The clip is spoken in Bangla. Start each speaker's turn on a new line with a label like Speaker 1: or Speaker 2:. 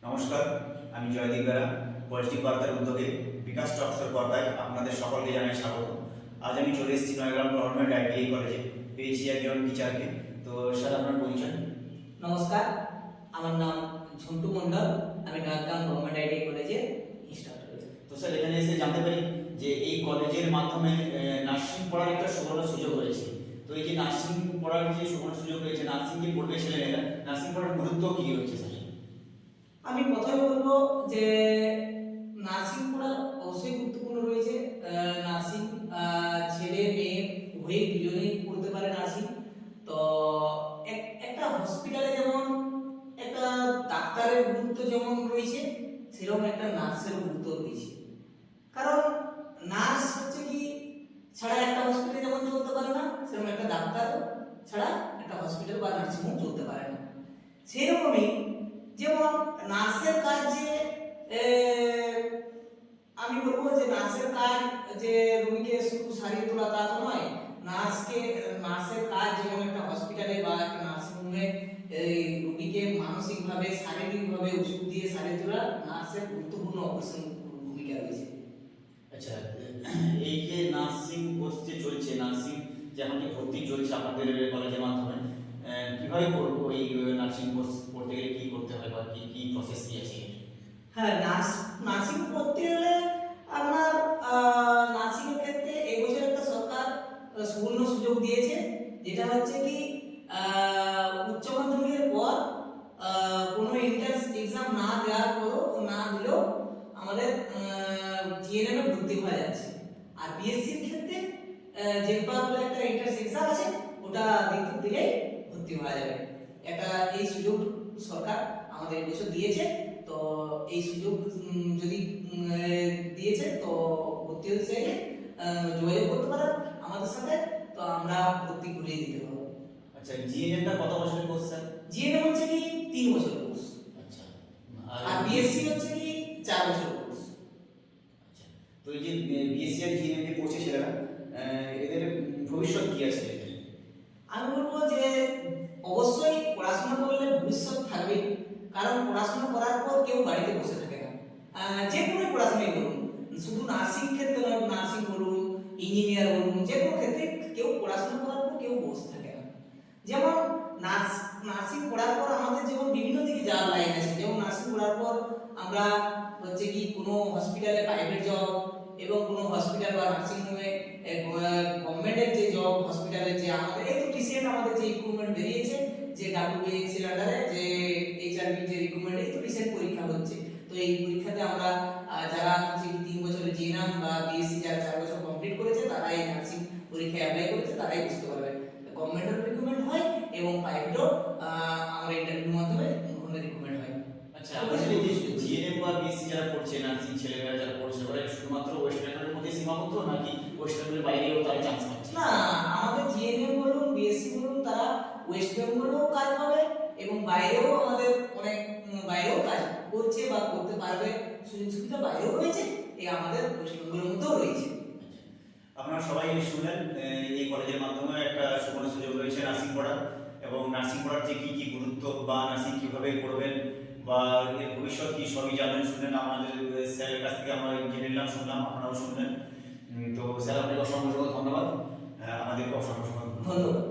Speaker 1: নমস্কার, আমি জয়দীপ বেরা। পজিটিভ বার্তার উদ্যোগে বিকাশ টক্সের পর্দায় আপনাদের সকলকে জানাই স্বাগত। আজ আমি চলে এসেছি নয়গ্রাম গভর্নমেন্ট আইটিআই কলেজে। পেয়েছি একজন টিচারকে। তো স্যার, আপনার পরিচয়?
Speaker 2: নমস্কার, আমার নাম ঝন্টু মণ্ডল। আমি নয়গ্রাম গভর্নমেন্ট আইটিআই কলেজে স্টাফ রয়েছে।
Speaker 1: তো স্যার, এখানে এসে জানতে পারি যে এই কলেজের মাধ্যমে নার্সিং পড়ার একটা সুবর্ণ সুযোগ রয়েছে। তো এই যে নার্সিং পড়ার যে সুবর্ণ সুযোগ রয়েছে, নার্সিং যে পড়বে ছেলেমেয়েরা, নার্সিং পড়ার গুরুত্ব কী রয়েছে স্যার?
Speaker 2: আমি প্রথমে বলবো যে নার্সিং পড়া অবশ্যই গুরুত্বপূর্ণ রয়েছে। নার্সিং ছেলে মেয়ে উভয়ই দুজনেই পড়তে পারে নার্সিং। তো একটা হসপিটালে যেমন একটা ডাক্তারের গুরুত্ব যেমন রয়েছে, সেরকম একটা নার্সের গুরুত্ব রয়েছে। কারণ নার্স হচ্ছে কি ছাড়া একটা হসপিটাল যেমন চলতে পারে না, সেরকম একটা ডাক্তার ছাড়া একটা হসপিটাল বা নার্সিং হোম চলতে পারে না। সেরকমই যেমন নার্সের কাজ যে আমি বলবো যে নার্সের কাজ যে রোগীকে শুধু সারিয়ে তোলা তা তো নয়। নার্সের কাজ যেমন একটা হসপিটালে বা একটা নার্সিং হোমে রোগীকে মানসিকভাবে শারীরিকভাবে ওষুধ দিয়ে সারিয়ে তোলা নার্সের গুরুত্বপূর্ণ অবশ্যই ভূমিকা রয়েছে।
Speaker 1: আচ্ছা, এই যে নার্সিং কোর্স যে চলছে, নার্সিং যেমন যে ভর্তি চলছে আপনাদের কলেজের মাধ্যমে, কিভাবে করবো এই নার্সিং কোর্স করতে গেলে কি করতে হয় বা কি কি প্রসেস কি আছে?
Speaker 2: হ্যাঁ, নার্সিং পড়তে গেলে আপনার নার্সিং এর ক্ষেত্রে এই বছর একটা সরকার সুবর্ণ সুযোগ দিয়েছে, যেটা হচ্ছে কি উচ্চ মাধ্যমিকের পর কোনো এন্ট্রান্স এক্সাম না দেওয়ার পরও না দিলেও আমাদের জিএনএম এ ভর্তি হওয়া যাচ্ছে। আর বিএসসির ক্ষেত্রে জেনপার বলে একটা এন্ট্রান্স এক্সাম আছে, ওটা দিলেই ভর্তি হওয়া যাবে। এই সুযোগ সরকার আমাদের এবছর দিয়েছে। তো এই সুযোগ যদি দিয়েছে তো ভর্তি হতে চাইলে যোগাযোগ করতে পারেন আমাদের সাথে, তো আমরা ভর্তি করিয়ে দিতে পারবো।
Speaker 1: আচ্ছা, জিএনএমটা কত বছরের কোর্স স্যার?
Speaker 2: জিএনএম হচ্ছে কি 3 বছরের কোর্স।
Speaker 1: আচ্ছা,
Speaker 2: আর বিএসসি হচ্ছে কি 4 বছরের কোর্স।
Speaker 1: আচ্ছা, তো এই যে বিএসসি আর জিএনএম যে পড়ছে ছেলেরা, এদের ভবিষ্যৎ কি আছে?
Speaker 2: আমি বলবো যে অবশ্যই পড়াশোনা করলে ভবিষ্যৎ থাকবে। কারণ পড়াশোনা করার পর কেউ বাড়িতে বসে থাকে না। যে কোনো পড়াশোনাই বলুন, শুধু নার্সিং ক্ষেত্রে নয়, নার্সিং বলুন, ইঞ্জিনিয়ার বলুন, যে কোনো ক্ষেত্রে কেউ পড়াশোনা করার পর কেউ বসে থাকে না। যেমন নার্সিং পড়ার পর আমাদের যেমন বিভিন্ন দিকে যাওয়ার লাইন আছে। যেমন নার্সিং পড়ার পর আমরা হচ্ছে কি কোনো হসপিটালে প্রাইভেট জব, এবং কোনো হসপিটাল বা নার্সিং হোমে গভর্নমেন্টের যে জব, হসপিটালে যে আমাদের এই তো রিসেন্ট আমাদের যে রিক্রুটমেন্ট বেরিয়েছে, যে ডাব্লিউবিএসসি এর আন্ডারে যে এইচআরবি যে রিক্রুটমেন্ট, এই তো রিসেন্ট পরীক্ষা হচ্ছে। তো এই পরীক্ষাতে আমরা যারা হচ্ছে 3 বছরের জিএনএম বা বিএসসি যারা 4 বছর কমপ্লিট করেছে, তারা এই নার্সিং পরীক্ষায় অ্যাপ্লাই করেছে, তারাই বুঝতে পারবে। গভর্নমেন্টের রিক্রুটমেন্ট হয় এবং প্রাইভেটও আমরা ইন্টারভিউর মাধ্যমে রিক্রুটমেন্ট হয়।
Speaker 1: আচ্ছা, আমাদের এই যে জিএনএম বা বিএসসি যারা পড়ছে, নার্সিং ছেলেমেয়েরা যারা পড়ছে, ওরা শুধুমাত্র ওয়েস্ট বেঙ্গলের মধ্যে সীমাবদ্ধ নাকি ওয়েস্ট বেঙ্গলের বাইরেও তারা চান্স পাচ্ছে?
Speaker 2: না, আমাদের জিএনএম বলুন, বিএসসি বলুন, তারা ওয়েস্ট বেঙ্গলেও কাজ পাবে এবং বাইরেও আমাদের অনেক বাইরেও কাজ করছে বা করতে পারবে। সুযোগ সুবিধা বাইরেও রয়েছে, এই আমাদের ওয়েস্ট বেঙ্গলের মধ্যেও রয়েছে।
Speaker 1: আপনারা সবাই শুনলেন, এই কলেজের মাধ্যমে একটা সুবর্ণ সুযোগ রয়েছে নার্সিং পড়ার, এবং নার্সিং পড়ার যে কী কী গুরুত্ব বা নার্সিং কীভাবে করবেন বা এর ভবিষ্যৎ কী, সবই জানলেন, শুনলেন। আমাদের স্যারের কাছ থেকে আমরা জেনে নিলাম, শুনলাম, আপনারাও শুনলেন। তো স্যার, আপনাকে অসংখ্য ধন্যবাদ। আমাদেরকে অসংখ্য
Speaker 2: ধন্যবাদ।